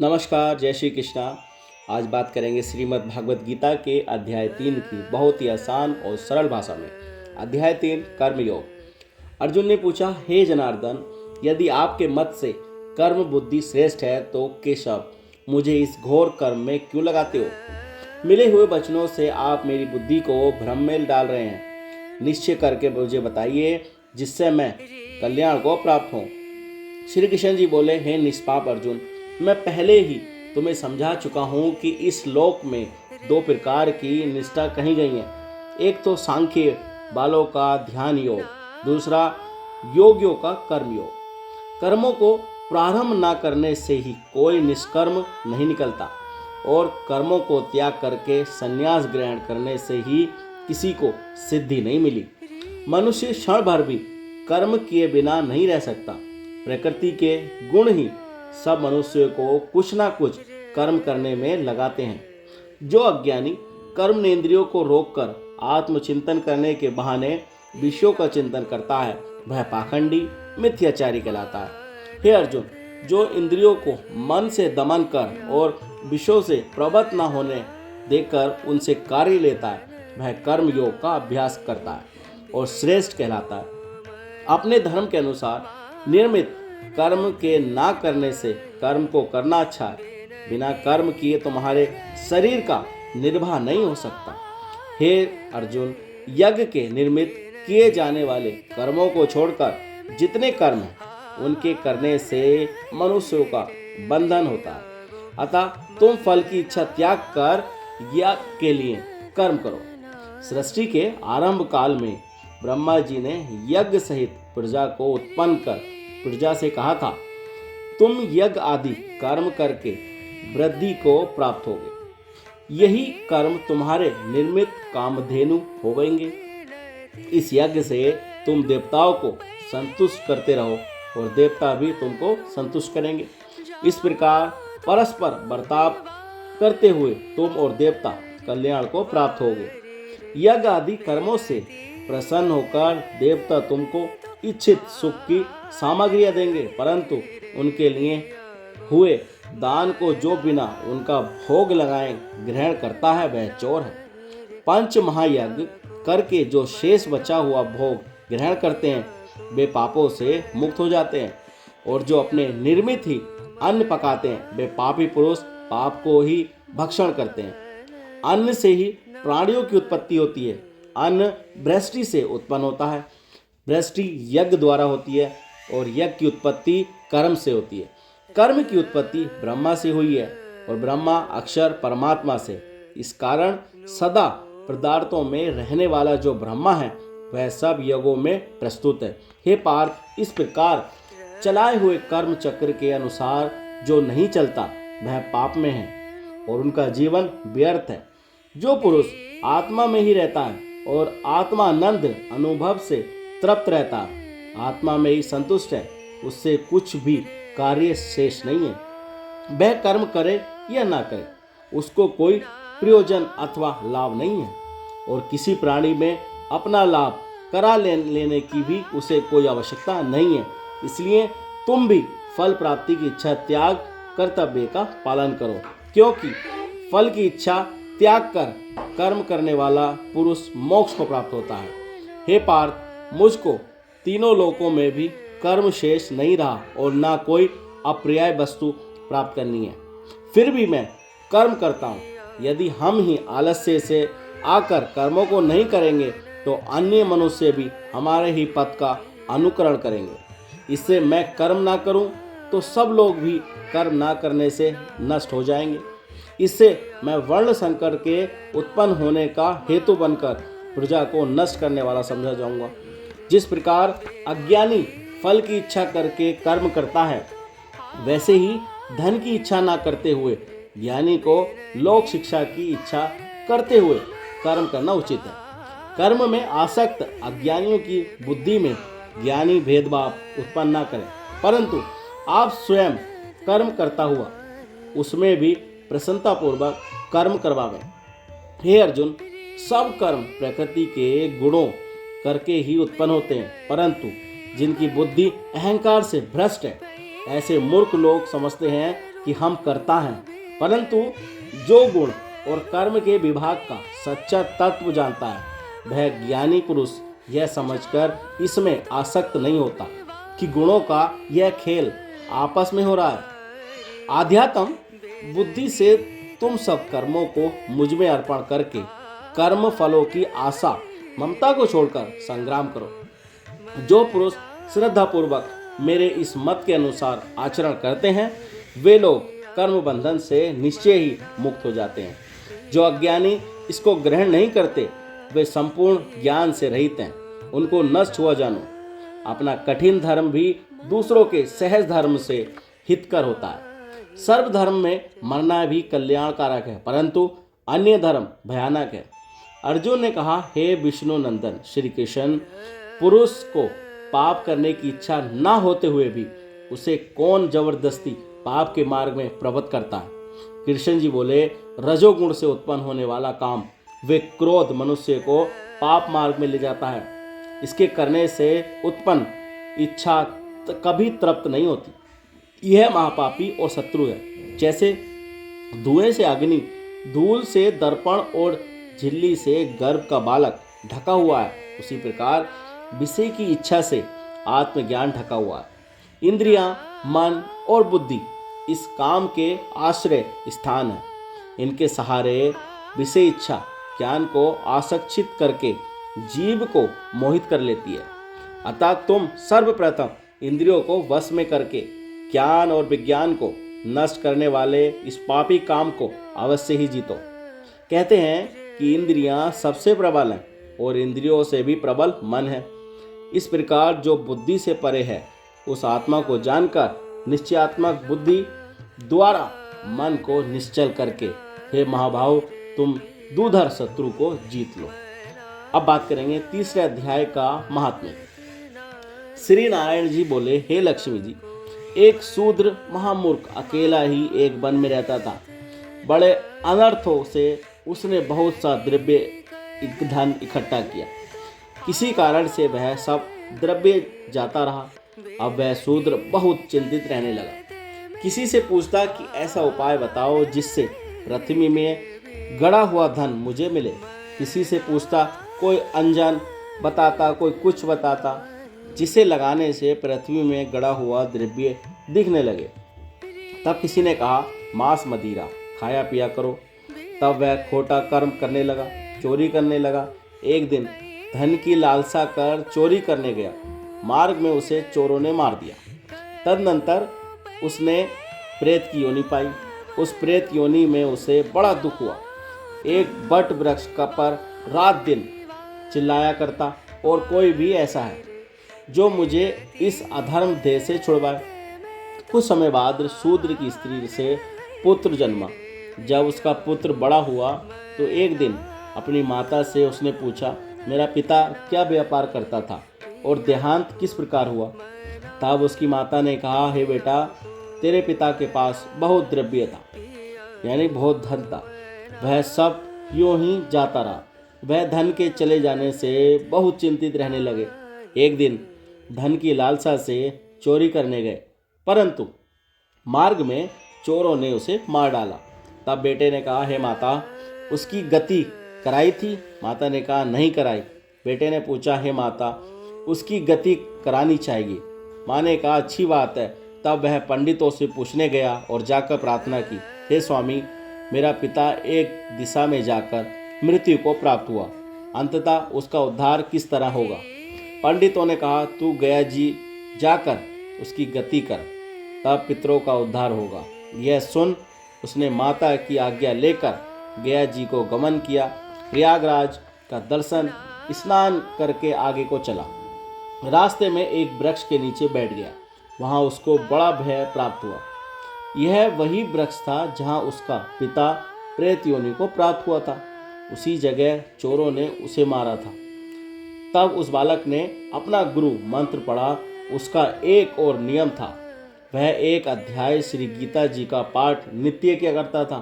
नमस्कार, जय श्री कृष्णा। आज बात करेंगे श्रीमद् भागवत गीता के अध्याय 3 की बहुत ही आसान और सरल भाषा में। अध्याय 3 कर्मयोग। अर्जुन ने पूछा, हे जनार्दन, यदि आपके मत से कर्म बुद्धि श्रेष्ठ है तो केशव मुझे इस घोर कर्म में क्यों लगाते हो? मिले हुए वचनों से आप मेरी बुद्धि को भ्रम में डाल रहे हैं। निश्चय करके मुझे बताइए जिससे मैं कल्याण को प्राप्त हूँ। श्री कृष्ण जी बोले, हे निष्पाप अर्जुन, मैं पहले ही तुम्हें समझा चुका हूँ कि इस लोक में दो प्रकार की निष्ठा कही गई है। एक तो सांख्य बालों का ध्यान योग, दूसरा योगियों का कर्म योग। कर्मों को प्रारंभ न करने से ही कोई निष्कर्म नहीं निकलता और कर्मों को त्याग करके संन्यास ग्रहण करने से ही किसी को सिद्धि नहीं मिली। मनुष्य क्षण भर भी कर्म किए बिना नहीं रह सकता। प्रकृति के गुण ही सब मनुष्यों को कुछ ना कुछ कर्म करने में लगाते हैं। जो अज्ञानी कर्मेंद्रियों को रोककर आत्मचिंतन करने के बहाने विषयों का चिंतन करता है, वह पाखंडी मिथ्याचारी कहलाता है। हे अर्जुन, जो इंद्रियों को मन से दमन कर और विषयों से प्रवृत्त न होने देकर उनसे कार्य लेता है, वह कर्म योग का अभ्यास करता है और श्रेष्ठ कहलाता है। अपने धर्म के अनुसार निर्मित कर्म के ना करने से कर्म को करना अच्छा है। बिना कर्म किए तुम्हारे शरीर का निर्वाह नहीं हो सकता। हे अर्जुन, यज्ञ के निर्मित किए जाने वाले कर्मों को छोड़कर जितने कर्म हैं उनके करने से मनुष्यों का बंधन होता है। अतः तुम फल की इच्छा त्याग कर यज्ञ के लिए कर्म करो। सृष्टि के आरंभ काल में ब्रह्मा जी ने यज्ञ सहित प्रजा को उत्पन्न कर प्रजा से कहा था, तुम यज्ञ आदि कर्म करके वृद्धि को प्राप्त होगे। यही कर्म तुम्हारे निर्मित कामधेनु होवेंगे। इस यज्ञ से तुम देवताओं को संतुष्ट करते रहो और देवता भी तुमको संतुष्ट करेंगे। इस प्रकार परस्पर बर्ताव करते हुए तुम और देवता कल्याण को प्राप्त होगे। यज्ञ आदि कर्मों से प्रसन्न होकर देवता तुमको इच्छित सुख की सामग्रियां देंगे, परंतु उनके लिए हुए दान को जो बिना उनका भोग लगाए ग्रहण करता है वह चोर है। पंच महायज्ञ करके जो शेष बचा हुआ भोग ग्रहण करते हैं वे पापों से मुक्त हो जाते हैं, और जो अपने निर्मित ही अन्न पकाते हैं वे पापी पुरुष पाप को ही भक्षण करते हैं। अन्न से ही प्राणियों की उत्पत्ति होती है। अन्न वृष्टि से उत्पन्न होता है, वृष्टि यज्ञ द्वारा होती है और यज्ञ की उत्पत्ति कर्म से होती है। कर्म की उत्पत्ति ब्रह्मा से हुई है और ब्रह्मा अक्षर परमात्मा से। इस कारण सदा पदार्थों में रहने वाला जो ब्रह्मा है वह सब यज्ञों में प्रस्तुत है। हे पार्थ, इस प्रकार चलाए हुए कर्म चक्र के अनुसार जो नहीं चलता वह पाप में है और उनका जीवन व्यर्थ है। जो पुरुष आत्मा में ही रहता है और आत्मानंद अनुभव से तृप्त रहता है, आत्मा में ही संतुष्ट है, उससे कुछ भी कार्य शेष नहीं है। वह कर्म करे या ना करे, उसको कोई प्रयोजन अथवा लाभ नहीं है और किसी प्राणी में अपना लाभ करा लेने की भी उसे कोई आवश्यकता नहीं है। इसलिए तुम भी फल प्राप्ति की इच्छा त्याग कर्तव्य का पालन करो, क्योंकि फल की इच्छा त्याग कर कर्म करने वाला पुरुष मोक्ष को प्राप्त होता है। हे पार्थ, मुझको तीनों लोकों में भी कर्म शेष नहीं रहा और ना कोई अप्रिय वस्तु प्राप्त करनी है, फिर भी मैं कर्म करता हूँ। यदि हम ही आलस्य से आकर कर्मों को नहीं करेंगे तो अन्य मनुष्य भी हमारे ही पथ का अनुकरण करेंगे। इससे मैं कर्म ना करूं तो सब लोग भी कर्म ना करने से नष्ट हो जाएंगे। इससे मैं वर्ण संकर के उत्पन्न होने का हेतु बनकर प्रजा को नष्ट करने वाला समझा जाऊंगा। जिस प्रकार अज्ञानी फल की इच्छा करके कर्म करता है, वैसे ही धन की इच्छा ना करते हुए ज्ञानी को लोक शिक्षा की इच्छा करते हुए कर्म करना उचित है। कर्म में आसक्त अज्ञानियों की बुद्धि में ज्ञानी भेदभाव उत्पन्न ना करें, परंतु आप स्वयं कर्म करता हुआ उसमें भी प्रसन्नतापूर्वक कर्म करवावें। हे अर्जुन, सब कर्म प्रकृति के गुणों करके ही उत्पन्न होते हैं, परंतु जिनकी बुद्धि अहंकार से भ्रष्ट है ऐसे मूर्ख लोग समझते हैं कि हम करता हैं, परंतु जो गुण और कर्म के विभाग का सच्चा तत्व जानता है, वह ज्ञानी पुरुष यह समझकर इसमें आसक्त नहीं होता कि गुणों का यह खेल आपस में हो रहा है। आध्यात्म बुद्धि से तुम सब कर्मों को मुझ में अर्पण करके कर्म फलों की आशा ममता को छोड़कर संग्राम करो। जो पुरुष श्रद्धापूर्वक मेरे इस मत के अनुसार आचरण करते हैं, वे लोग कर्म बंधन से निश्चय ही मुक्त हो जाते हैं। जो अज्ञानी इसको ग्रहण नहीं करते, वे संपूर्ण ज्ञान से रहित हैं। उनको नष्ट हुआ जानो। अपना कठिन धर्म भी दूसरों के सहज धर्म से हितकर होता है। सर्वधर्म में मरना भी कल्याणकारक है, परंतु अन्य धर्म भयानक है। अर्जुन ने कहा, हे विष्णु नंदन श्री कृष्ण, पुरुष को पाप करने की इच्छा न होते हुए भी उसे कौन जबरदस्ती पाप के मार्ग में प्रवृत्त करता है। कृष्ण जी बोले, रजोगुण से उत्पन्न होने वाला काम वे क्रोध मनुष्य को पाप मार्ग में ले जाता है। इसके करने से उत्पन्न इच्छा कभी तृप्त नहीं होती। यह महापापी और शत्रु है। जैसे धुएं से अग्नि, धूल से दर्पण और झिल्ली से गर्भ का बालक ढका हुआ है, उसी प्रकार विषय की इच्छा से आत्मज्ञान ढका हुआ है। इंद्रियां, मन और बुद्धि इस काम के आश्रय स्थान है। इनके सहारे विषय इच्छा ज्ञान को आसक्षित करके जीव को मोहित कर लेती है। अतः तुम सर्वप्रथम इंद्रियों को वश में करके ज्ञान और विज्ञान को नष्ट करने वाले इस पापी काम को अवश्य ही जीतो। कहते हैं कि इंद्रियां सबसे प्रबल हैं और इंद्रियों से भी प्रबल मन है। इस प्रकार जो बुद्धि से परे है, उस आत्मा को जानकर निश्चयात्मक बुद्धि द्वारा मन को निश्चल करके, हे महाभाव, तुम दूधर शत्रु को जीत लो। अब बात करेंगे तीसरे अध्याय का महात्म्य। श्री नारायण जी बोले, हे लक्ष्मी जी, एक शूद्र महामूर्ख अकेला ही एक वन में रहता था। बड़े अनर्थों से उसने बहुत सा द्रव्य धन इकट्ठा किया। किसी कारण से वह सब द्रव्य जाता रहा। अब वह शूद्र बहुत चिंतित रहने लगा। किसी से पूछता कि ऐसा उपाय बताओ जिससे पृथ्वी में गड़ा हुआ धन मुझे मिले। किसी से पूछता, कोई अनजान बताता, कोई कुछ बताता, जिसे लगाने से पृथ्वी में गड़ा हुआ द्रव्य दिखने लगे। तब किसी ने कहा, मांस मदिरा खाया पिया करो। तब वह खोटा कर्म करने लगा, चोरी करने लगा। एक दिन धन की लालसा कर चोरी करने गया। मार्ग में उसे चोरों ने मार दिया। तदनंतर उसने प्रेत की योनि पाई। उस प्रेत योनि में उसे बड़ा दुख हुआ। एक बट वृक्ष का पर रात दिन चिल्लाया करता, और कोई भी ऐसा है जो मुझे इस अधर्म देह से छुड़वाए। कुछ समय बाद शूद्र की स्त्री से पुत्र जन्मा। जब उसका पुत्र बड़ा हुआ तो एक दिन अपनी माता से उसने पूछा, मेरा पिता क्या व्यापार करता था और देहांत किस प्रकार हुआ। तब उसकी माता ने कहा, हे बेटा, तेरे पिता के पास बहुत द्रव्य था, यानी बहुत धन था। वह सब यूं ही जाता रहा। वह धन के चले जाने से बहुत चिंतित रहने लगे। एक दिन धन की लालसा से चोरी करने गए, परंतु मार्ग में चोरों ने उसे मार डाला। तब बेटे ने कहा, हे माता, उसकी गति कराई थी। माता ने कहा, नहीं कराई। बेटे ने पूछा, हे माता, उसकी गति करानी चाहिए। माँ ने कहा, अच्छी बात है। तब वह पंडितों से पूछने गया और जाकर प्रार्थना की, हे स्वामी, मेरा पिता एक दिशा में जाकर मृत्यु को प्राप्त हुआ, अंततः उसका उद्धार किस तरह होगा। पंडितों ने कहा, तू गया जी जाकर उसकी गति कर, तब पितरों का उद्धार होगा। यह सुन उसने माता की आज्ञा लेकर गया जी को गमन किया। प्रयागराज का दर्शन स्नान करके आगे को चला। रास्ते में एक वृक्ष के नीचे बैठ गया। वहाँ उसको बड़ा भय प्राप्त हुआ। यह वही वृक्ष था जहाँ उसका पिता प्रेत योनि को प्राप्त हुआ था। उसी जगह चोरों ने उसे मारा था। तब उस बालक ने अपना गुरु मंत्र पढ़ा। उसका एक और नियम था, वह एक अध्याय श्री गीता जी का पाठ नित्य किया करता था।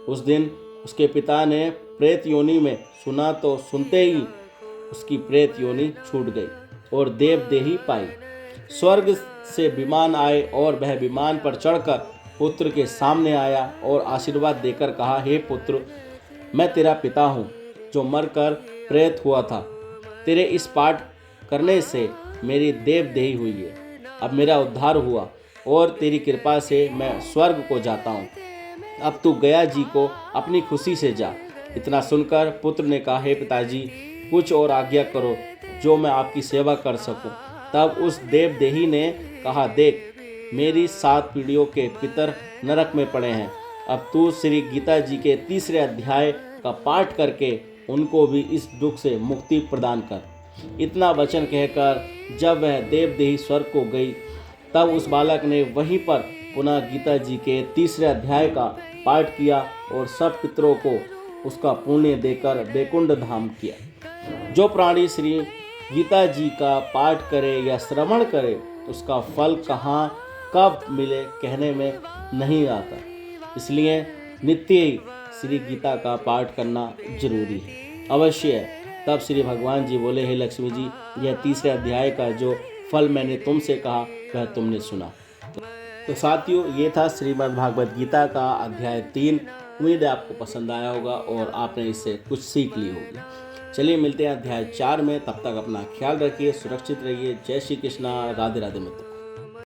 उस दिन उसके पिता ने प्रेत योनि में सुना तो सुनते ही उसकी प्रेत योनि छूट गई और देवदेही पाई। स्वर्ग से विमान आए और वह विमान पर चढ़कर पुत्र के सामने आया और आशीर्वाद देकर कहा, हे पुत्र, मैं तेरा पिता हूँ जो मरकर प्रेत हुआ था। तेरे इस पाठ करने से मेरी देवदेही हुई है। अब मेरा उद्धार हुआ और तेरी कृपा से मैं स्वर्ग को जाता हूँ। अब तू गया जी को अपनी खुशी से जा। इतना सुनकर पुत्र ने कहा, हे पिताजी, कुछ और आज्ञा करो जो मैं आपकी सेवा कर सकूं। तब उस देवदेही ने कहा, देख, मेरी 7 पीढ़ियों के पितर नरक में पड़े हैं। अब तू श्री गीता जी के 3रे अध्याय का पाठ करके उनको भी इस दुख से मुक्ति प्रदान कर। इतना वचन कहकर जब वह देवदेही स्वर्ग को गई, तब उस बालक ने वहीं पर पुनः गीता जी के 3रे अध्याय का पाठ किया और सब पितरों को उसका पुण्य देकर वैकुंठ धाम किया। जो प्राणी श्री गीता जी का पाठ करे या श्रवण करे, उसका फल कहाँ कब मिले कहने में नहीं आता। इसलिए नित्य ही श्री गीता का पाठ करना जरूरी है, अवश्य है। तब श्री भगवान जी बोले, हे लक्ष्मी जी, यह 3रे अध्याय का जो फल मैंने तुमसे कहा वह तुमने सुना। तो साथियों, ये था श्रीमद् भागवत गीता का अध्याय 3। उम्मीद है आपको पसंद आया होगा और आपने इससे कुछ सीख ली होगी। चलिए मिलते हैं अध्याय 4 में। तब तक अपना ख्याल रखिए, सुरक्षित रहिए। जय श्री कृष्णा। राधे राधे मित्र।